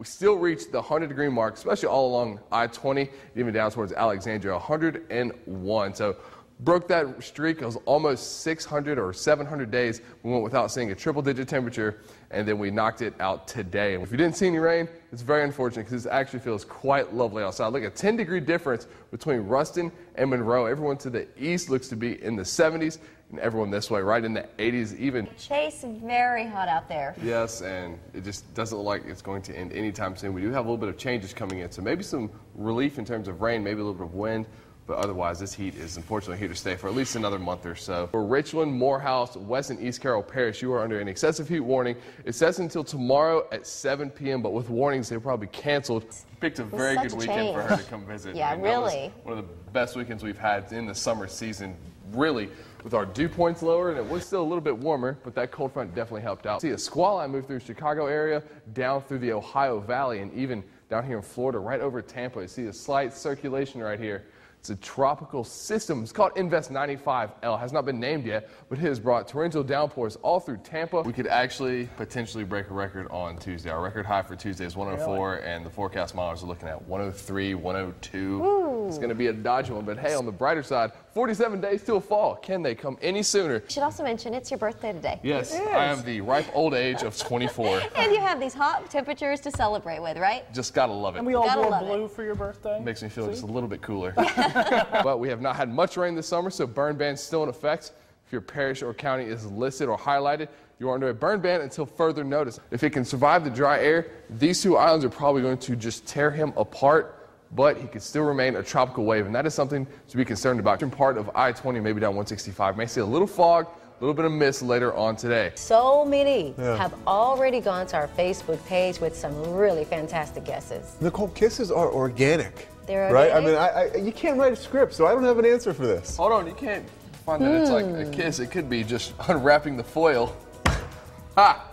we still reached the 100-degree mark, especially all along I-20, even down towards Alexandria, 101. So broke that streak. It was almost 600 or 700 days we went without seeing a triple-digit temperature, and then we knocked it out today. And if you didn't see any rain, it's very unfortunate because it actually feels quite lovely outside. Look, a 10-degree difference between Ruston and Monroe. Everyone to the east looks to be in the 70s, and everyone this way right in the 80s even. Chase, very hot out there. Yes, and it just doesn't look like it's going to end anytime soon. We do have a little bit of changes coming in, so maybe some relief in terms of rain, maybe a little bit of wind. But otherwise, this heat is unfortunately here to stay for at least another month or so. For Richland, Morehouse, West and East Carroll Parish, you are under an excessive heat warning. It says until tomorrow at 7 p.m., but with warnings, they'll probably be canceled. Picked a very good weekend for her to come visit. Yeah, really. One of the best weekends we've had in the summer season, really, with our dew points lower, and it was still a little bit warmer, but that cold front definitely helped out. See a squall line move through Chicago area, down through the Ohio Valley, and even down here in Florida, right over Tampa. You see a slight circulation right here. It's a tropical system. It's called Invest 95L. Has not been named yet, but it has brought torrential downpours all through Tampa. We could actually potentially break a record on Tuesday. Our record high for Tuesday is 104, and the forecast models are looking at 103, 102. Ooh. It's going to be a dodgy one, but hey, on the brighter side, 47 days till fall. Can they come any sooner? You should also mention it's your birthday today. Yes, I am the ripe old age of 24. And you have these hot temperatures to celebrate with, right? Just gotta love it. And we all wore blue for your birthday. Makes me feel just a little bit cooler. But we have not had much rain this summer, so burn ban's still in effect. If your parish or county is listed or highlighted, you are under a burn ban until further notice. If it can survive the dry air, these two islands are probably going to just tear him apart, but he could still remain a tropical wave, and that is something to be concerned about. Part of I-20, maybe down 165, may see a little fog, a little bit of mist later on today. So many have already gone to our Facebook page with some really fantastic guesses. Nicole, kisses are organic. They're right? organic? I mean, you can't write a script, so I don't have an answer for this. Hold on, you can't find that it's like a kiss. It could be just unwrapping the foil. Ha!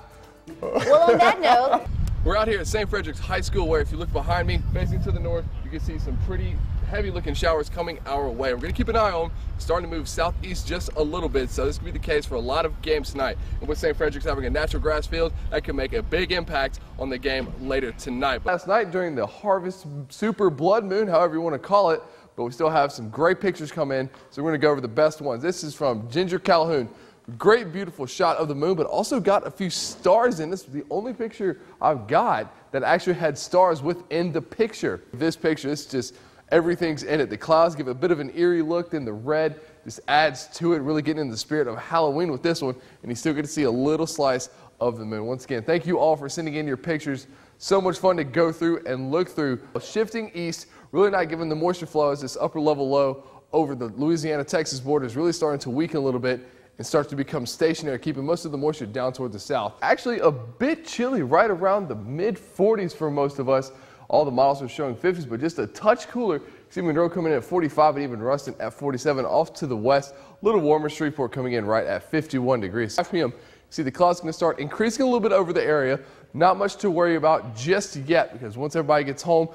Well, on that note, we're out here at St. Frederick's High School, where if you look behind me, facing to the north, you can see some pretty heavy-looking showers coming our way. We're going to keep an eye on them, starting to move southeast just a little bit, so this could be the case for a lot of games tonight. And with St. Frederick's having a natural grass field, that could make a big impact on the game later tonight. Last night during the Harvest Super Blood Moon, however you want to call it, but we still have some great pictures come in, so we're going to go over the best ones. This is from Ginger Calhoun. Great, beautiful shot of the moon, but also got a few stars in. This was the only picture I've got that actually had stars within the picture. This picture, it's just everything's in it. The clouds give a bit of an eerie look, then the red just adds to it, really getting in the spirit of Halloween with this one, and you still get to see a little slice of the moon. Once again, thank you all for sending in your pictures. So much fun to go through and look through. Shifting east, really not giving the moisture flow as this upper level low over the Louisiana-Texas border is really starting to weaken a little bit and starts to become stationary, keeping most of the moisture down toward the south. Actually a bit chilly, right around the mid-40s for most of us. All the models are showing 50s, but just a touch cooler. See Monroe coming in at 45 and even Ruston at 47. Off to the west, a little warmer. Shreveport coming in right at 51 degrees. 5 p.m. See the clouds going to start increasing a little bit over the area. Not much to worry about just yet, because once everybody gets home,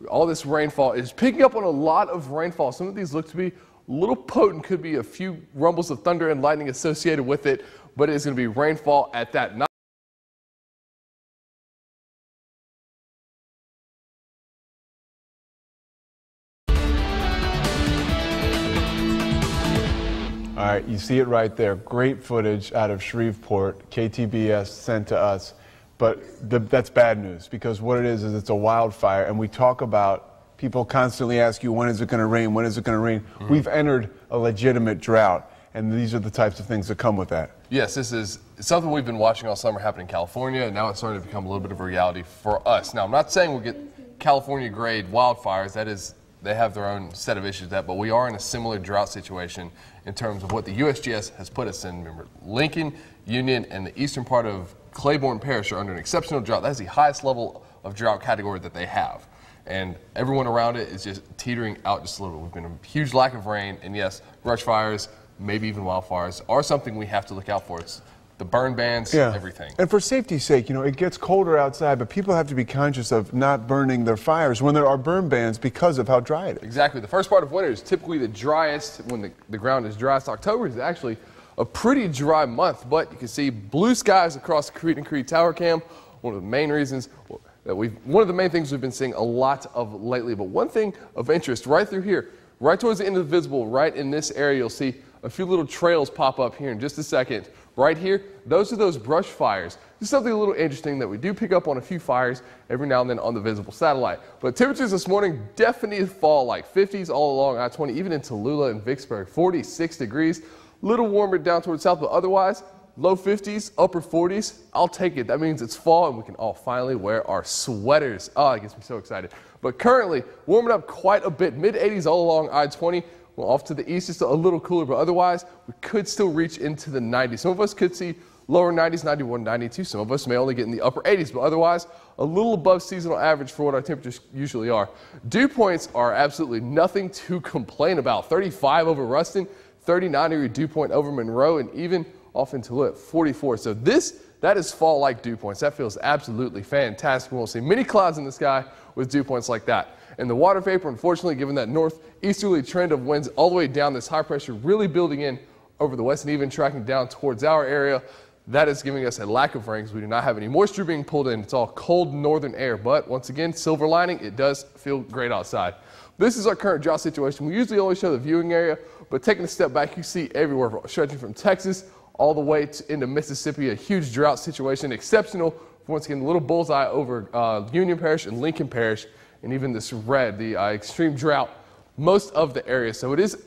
all this rainfall is picking up on a lot of rainfall. Some of these look to be a little potent, could be a few rumbles of thunder and lightning associated with it, but it is going to be rainfall at that night. All right, you see it right there. Great footage out of Shreveport, KTBS sent to us. But that's bad news, because what it is it's a wildfire, and we talk about, people constantly ask you, when is it going to rain, when is it going to rain? We've entered a legitimate drought, and these are the types of things that come with that. Yes, this is something we've been watching all summer happen in California, and now it's starting to become a little bit of a reality for us. Now, I'm not saying we'll get California-grade wildfires. That is, they have their own set of issues with that, but we are in a similar drought situation in terms of what the USGS has put us in. Remember, Lincoln, Union, and the eastern part of Claiborne Parish are under an exceptional drought. That is the highest level of drought category that they have. And everyone around it is just teetering out just a little bit. We've been a huge lack of rain, and yes, brush fires, maybe even wildfires, are something we have to look out for. It's the burn bans, everything. And for safety's sake, you know, it gets colder outside, but people have to be conscious of not burning their fires when there are burn bans because of how dry it is. Exactly. The first part of winter is typically the driest when the ground is driest. October is actually a pretty dry month, but you can see blue skies across the Creed and Creed Tower Cam. One of the main reasons that one of the main things we've been seeing a lot of lately. But one thing of interest right through here, right towards the end of the visible, right in this area, you'll see a few little trails pop up here in just a second. Right here, those are those brush fires. This is something a little interesting that we do pick up on a few fires every now and then on the visible satellite. But temperatures this morning definitely fall, like 50s all along I-20, even in Tallulah and Vicksburg, 46 degrees. A little warmer down towards south, but otherwise, low 50s, upper 40s. I'll take it. That means it's fall and we can all finally wear our sweaters. Oh, it gets me so excited. But currently, warming up quite a bit, mid 80s all along I-20. Well, off to the east, just a little cooler, but otherwise, we could still reach into the 90s. Some of us could see lower 90s, 91, 92. Some of us may only get in the upper 80s, but otherwise, a little above seasonal average for what our temperatures usually are. Dew points are absolutely nothing to complain about. 35 over Ruston, 39-degree dew point over Monroe, and even off into Tallulah, 44. So that is fall-like dew points. That feels absolutely fantastic. We won't see many clouds in the sky with dew points like that. And the water vapor, unfortunately, given that northeasterly trend of winds all the way down, this high pressure really building in over the west and even tracking down towards our area, that is giving us a lack of rain because we do not have any moisture being pulled in. It's all cold northern air. But once again, silver lining, it does feel great outside. This is our current drought situation. We usually only show the viewing area, but taking a step back, you see everywhere, stretching from Texas all the way into Mississippi, a huge drought situation, exceptional. Once again, the little bullseye over Union Parish and Lincoln Parish, and even this red, the extreme drought, most of the area. So it is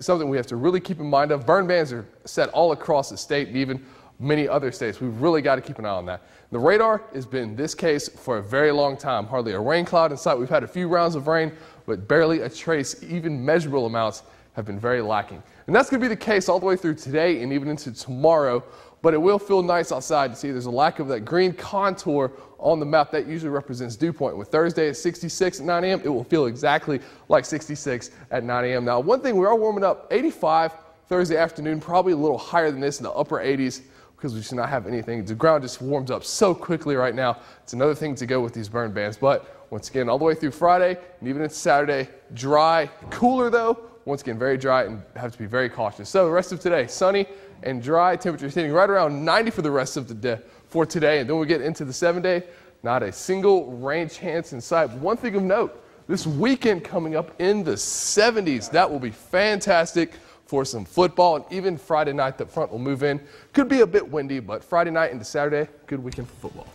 something we have to really keep in mind of. Burn bans are set all across the state and even many other states. We've really got to keep an eye on that. The radar has been this case for a very long time. Hardly a rain cloud in sight. We've had a few rounds of rain, but barely a trace. Even measurable amounts have been very lacking. And that's going to be the case all the way through today and even into tomorrow. But it will feel nice outside to see there's a lack of that green contour on the map. That usually represents dew point. With Thursday at 66 at 9 a.m., it will feel exactly like 66 at 9 a.m. Now, one thing, we are warming up 85 Thursday afternoon, probably a little higher than this in the upper 80s because we should not have anything. The ground just warms up so quickly right now. It's another thing to go with these burn bans. But once again, all the way through Friday and even into Saturday, dry, cooler though. Once again, very dry and have to be very cautious. So the rest of today, sunny and dry, temperatures hitting right around 90 for the rest of the day for today. And then we get into the 7-day, not a single rain chance in sight. But one thing of note, this weekend coming up in the 70s, that will be fantastic for some football. And even Friday night, the front will move in. Could be a bit windy, but Friday night into Saturday, good weekend for football.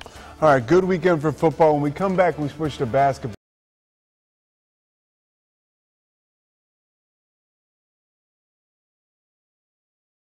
All right, good weekend for football. When we come back, we switch to basketball.